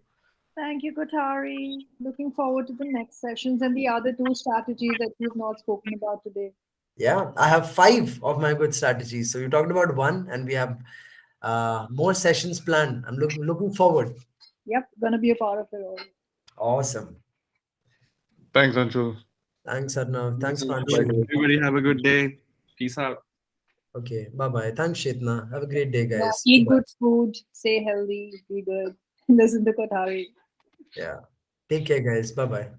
Thank you, Kotari. Looking forward to the next sessions and the other two strategies that we've not spoken about today. Yeah, I have 5 of my good strategies. So you talked about one, and we have more sessions planned. I'm looking forward. Yep, gonna be a part of it all. Awesome. Thanks, Anshul. Thanks, Arnav. Thanks, Bye, Pranshu. guys. Everybody have a good day. Peace out. Okay, bye-bye. Thanks, Shetna. Have a great day, Yeah, guys. eat Bye-bye. good food, stay healthy, be good. Listen to Kotari. Yeah. Take care, guys. Bye-bye.